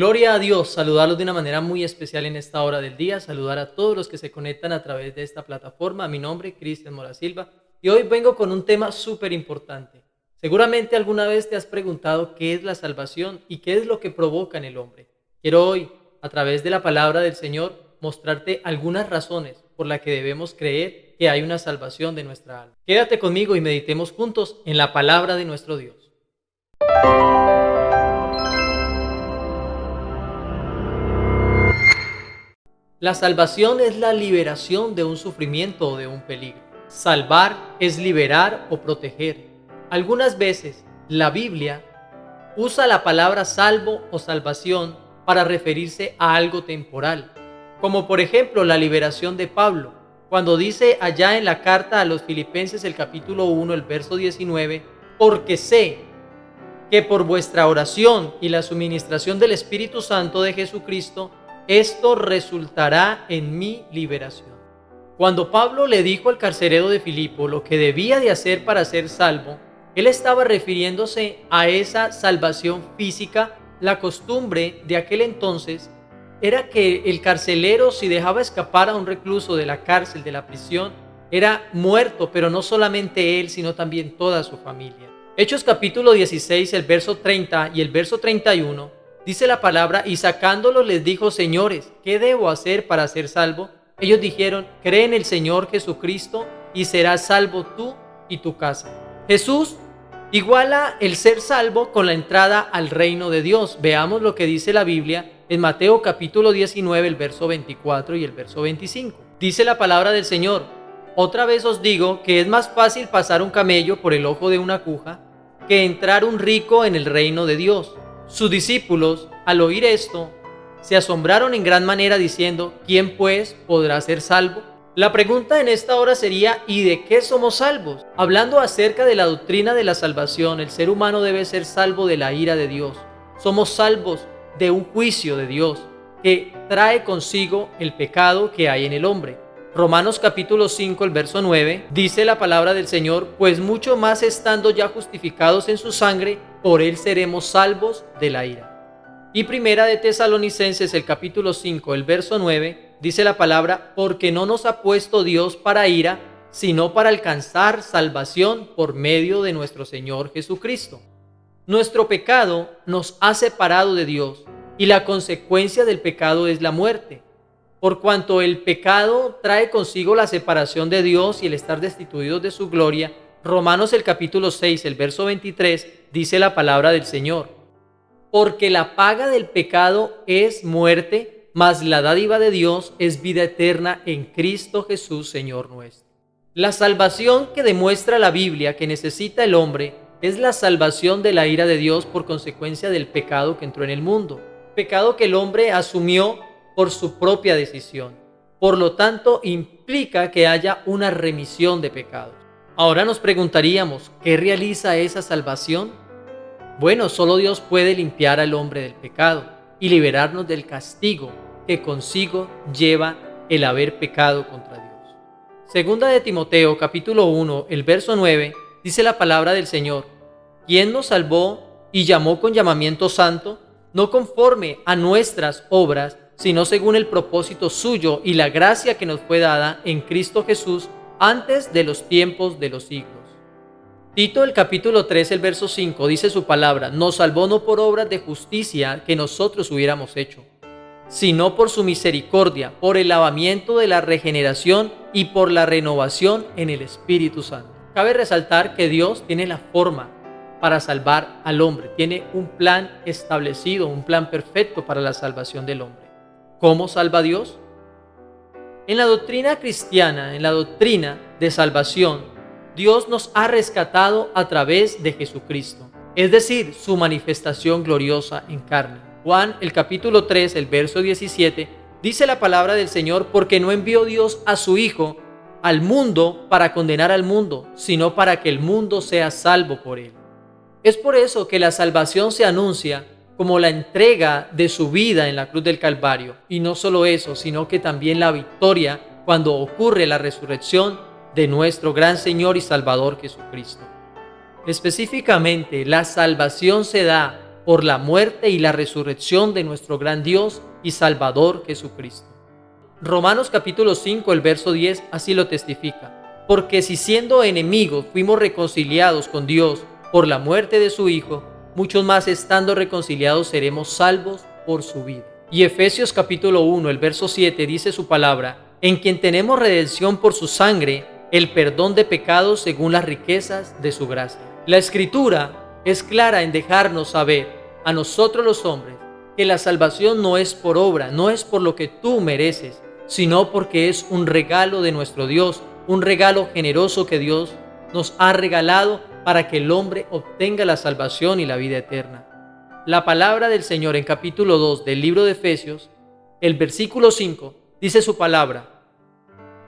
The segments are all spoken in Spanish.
Gloria a Dios, saludarlos de una manera muy especial en esta hora del día, saludar a todos los que se conectan a través de esta plataforma. Mi nombre es Cristian Mora Silva y hoy vengo con un tema súper importante. Seguramente alguna vez te has preguntado qué es la salvación y qué es lo que provoca en el hombre. Quiero hoy, a través de la palabra del Señor, mostrarte algunas razones por las que debemos creer que hay una salvación de nuestra alma. Quédate conmigo y meditemos juntos en la palabra de nuestro Dios. La salvación es la liberación de un sufrimiento o de un peligro. Salvar es liberar o proteger. Algunas veces la Biblia usa la palabra salvo o salvación para referirse a algo temporal, como por ejemplo la liberación de Pablo, cuando dice allá en la carta a los Filipenses el capítulo 1, el verso 19, porque sé que por vuestra oración y la suministración del Espíritu Santo de Jesucristo, esto resultará en mi liberación. Cuando Pablo le dijo al carcelero de Filipo lo que debía de hacer para ser salvo, él estaba refiriéndose a esa salvación física. La costumbre de aquel entonces era que el carcelero, si dejaba escapar a un recluso de la cárcel, de la prisión, era muerto, pero no solamente él, sino también toda su familia. Hechos capítulo 16, el verso 30 y el verso 31, dice la palabra, y sacándolos les dijo, señores, ¿qué debo hacer para ser salvo? Ellos dijeron, cree en el Señor Jesucristo y serás salvo tú y tu casa. Jesús iguala el ser salvo con la entrada al reino de Dios. Veamos lo que dice la Biblia en Mateo capítulo 19, el verso 24 y el verso 25. Dice la palabra del Señor, otra vez os digo que es más fácil pasar un camello por el ojo de una aguja que entrar un rico en el reino de Dios. Sus discípulos, al oír esto, se asombraron en gran manera diciendo, ¿quién pues podrá ser salvo? La pregunta en esta hora sería, ¿y de qué somos salvos? Hablando acerca de la doctrina de la salvación, el ser humano debe ser salvo de la ira de Dios. Somos salvos de un juicio de Dios que trae consigo el pecado que hay en el hombre. Romanos capítulo 5, el verso 9, dice la palabra del Señor, pues mucho más estando ya justificados en su sangre, por él seremos salvos de la ira. Y primera de Tesalonicenses, el capítulo 5, el verso 9, dice la palabra, porque no nos ha puesto Dios para ira, sino para alcanzar salvación por medio de nuestro Señor Jesucristo. Nuestro pecado nos ha separado de Dios y la consecuencia del pecado es la muerte. Por cuanto el pecado trae consigo la separación de Dios y el estar destituidos de su gloria, Romanos el capítulo 6, el verso 23, dice la palabra del Señor. Porque la paga del pecado es muerte, mas la dádiva de Dios es vida eterna en Cristo Jesús, Señor nuestro. La salvación que demuestra la Biblia que necesita el hombre es la salvación de la ira de Dios por consecuencia del pecado que entró en el mundo. Pecado que el hombre asumió por su propia decisión. Por lo tanto, implica que haya una remisión de pecados. Ahora nos preguntaríamos, ¿qué realiza esa salvación? Bueno, solo Dios puede limpiar al hombre del pecado y liberarnos del castigo que consigo lleva el haber pecado contra Dios. Segunda de Timoteo, capítulo 1, el verso 9, dice la palabra del Señor, ¿quién nos salvó y llamó con llamamiento santo, no conforme a nuestras obras, sino según el propósito suyo y la gracia que nos fue dada en Cristo Jesús antes de los tiempos de los siglos? Tito, el capítulo 3, el verso 5, dice su palabra, nos salvó no por obras de justicia que nosotros hubiéramos hecho, sino por su misericordia, por el lavamiento de la regeneración y por la renovación en el Espíritu Santo. Cabe resaltar que Dios tiene la forma para salvar al hombre, tiene un plan establecido, un plan perfecto para la salvación del hombre. ¿Cómo salva Dios? En la doctrina cristiana, en la doctrina de salvación, Dios nos ha rescatado a través de Jesucristo, es decir, su manifestación gloriosa en carne. Juan, el capítulo 3, el verso 17, dice la palabra del Señor, porque no envió Dios a su Hijo al mundo para condenar al mundo, sino para que el mundo sea salvo por él. Es por eso que la salvación se anuncia como la entrega de su vida en la cruz del Calvario. Y no solo eso, sino que también la victoria cuando ocurre la resurrección de nuestro gran Señor y Salvador Jesucristo. Específicamente, la salvación se da por la muerte y la resurrección de nuestro gran Dios y Salvador Jesucristo. Romanos capítulo 5, el verso 10 así lo testifica. Porque si siendo enemigos fuimos reconciliados con Dios por la muerte de su Hijo, muchos más estando reconciliados seremos salvos por su vida. Y Efesios capítulo 1, el verso 7 dice su palabra, en quien tenemos redención por su sangre, el perdón de pecados según las riquezas de su gracia. La Escritura es clara en dejarnos saber, a nosotros los hombres, que la salvación no es por obra, no es por lo que tú mereces, sino porque es un regalo de nuestro Dios, un regalo generoso que Dios nos ha regalado para que el hombre obtenga la salvación y la vida eterna. La palabra del Señor en capítulo 2 del libro de Efesios, el versículo 5, dice su palabra,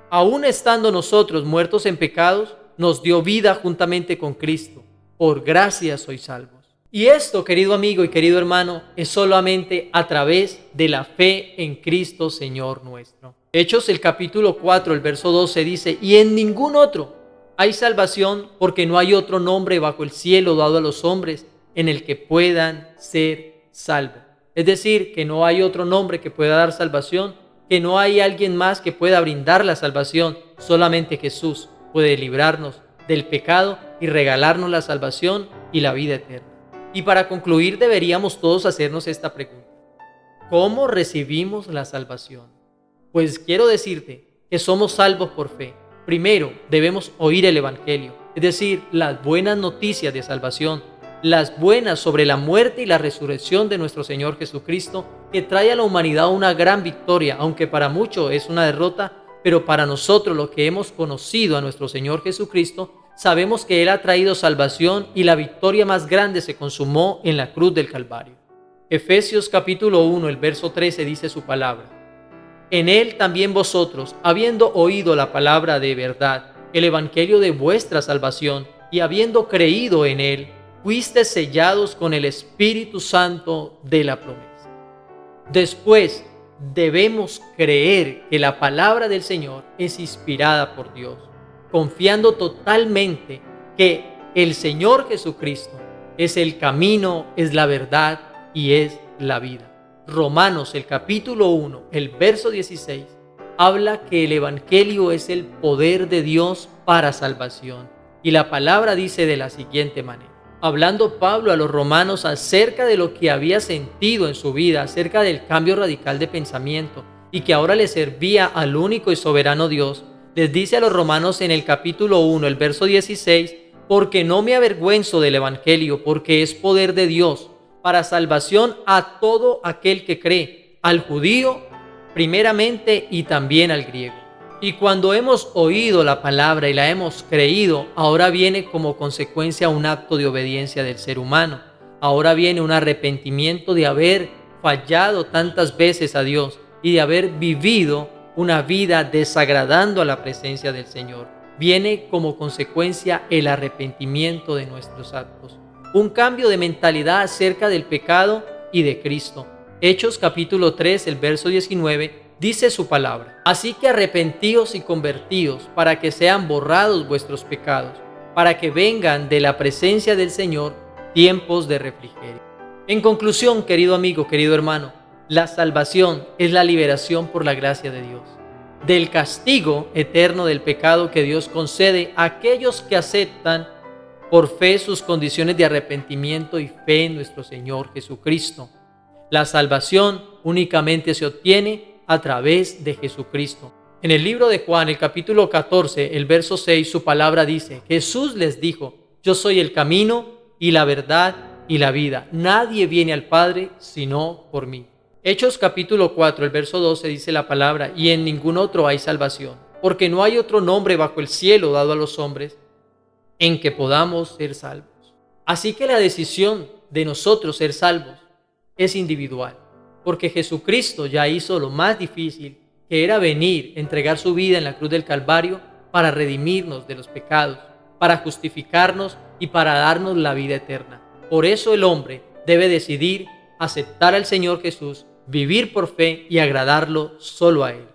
aún estando nosotros muertos en pecados, nos dio vida juntamente con Cristo. Por gracia sois salvos. Y esto, querido amigo y querido hermano, es solamente a través de la fe en Cristo Señor nuestro. Hechos el capítulo 4, el verso 12 dice, y en ningún otro hay salvación, porque no hay otro nombre bajo el cielo dado a los hombres en el que puedan ser salvos. Es decir, que no hay otro nombre que pueda dar salvación, que no hay alguien más que pueda brindar la salvación, solamente Jesús puede librarnos del pecado y regalarnos la salvación y la vida eterna. Y para concluir deberíamos todos hacernos esta pregunta. ¿Cómo recibimos la salvación? Pues quiero decirte que somos salvos por fe. Primero debemos oír el Evangelio, es decir, las buenas noticias de salvación, las buenas sobre la muerte y la resurrección de nuestro Señor Jesucristo, que trae a la humanidad una gran victoria, aunque para muchos es una derrota, pero para nosotros los que hemos conocido a nuestro Señor Jesucristo, sabemos que Él ha traído salvación y la victoria más grande se consumó en la cruz del Calvario. Efesios capítulo 1, el verso 13 dice su palabra. En Él también vosotros, habiendo oído la palabra de verdad, el evangelio de vuestra salvación, y habiendo creído en Él, fuisteis sellados con el Espíritu Santo de la promesa. Después, debemos creer que la palabra del Señor es inspirada por Dios, confiando totalmente que el Señor Jesucristo es el camino, es la verdad y es la vida. Romanos, el capítulo 1, el verso 16, habla que el Evangelio es el poder de Dios para salvación. Y la palabra dice de la siguiente manera. Hablando Pablo a los romanos acerca de lo que había sentido en su vida, acerca del cambio radical de pensamiento y que ahora le servía al único y soberano Dios, les dice a los romanos en el capítulo 1, el verso 16, porque no me avergüenzo del Evangelio, porque es poder de Dios para salvación a todo aquel que cree, al judío primeramente y también al griego. Y cuando hemos oído la palabra y la hemos creído, ahora viene como consecuencia un acto de obediencia del ser humano. Ahora viene un arrepentimiento de haber fallado tantas veces a Dios y de haber vivido una vida desagradando a la presencia del Señor. Viene como consecuencia el arrepentimiento de nuestros actos. Un cambio de mentalidad acerca del pecado y de Cristo. Hechos capítulo 3, el verso 19, dice su palabra. Así que arrepentíos y convertíos para que sean borrados vuestros pecados, para que vengan de la presencia del Señor tiempos de refrigerio. En conclusión, querido amigo, querido hermano, la salvación es la liberación por la gracia de Dios, del castigo eterno del pecado que Dios concede a aquellos que aceptan por fe sus condiciones de arrepentimiento y fe en nuestro Señor Jesucristo. La salvación únicamente se obtiene a través de Jesucristo. En el libro de Juan, el capítulo 14, el verso 6, su palabra dice, Jesús les dijo, yo soy el camino y la verdad y la vida. Nadie viene al Padre sino por mí. Hechos capítulo 4, el verso 12 dice la palabra, y en ningún otro hay salvación, porque no hay otro nombre bajo el cielo dado a los hombres en que podamos ser salvos. Así que la decisión de nosotros ser salvos es individual, porque Jesucristo ya hizo lo más difícil, que era venir, entregar su vida en la cruz del Calvario para redimirnos de los pecados, para justificarnos y para darnos la vida eterna. Por eso el hombre debe decidir aceptar al Señor Jesús, vivir por fe y agradarlo solo a Él.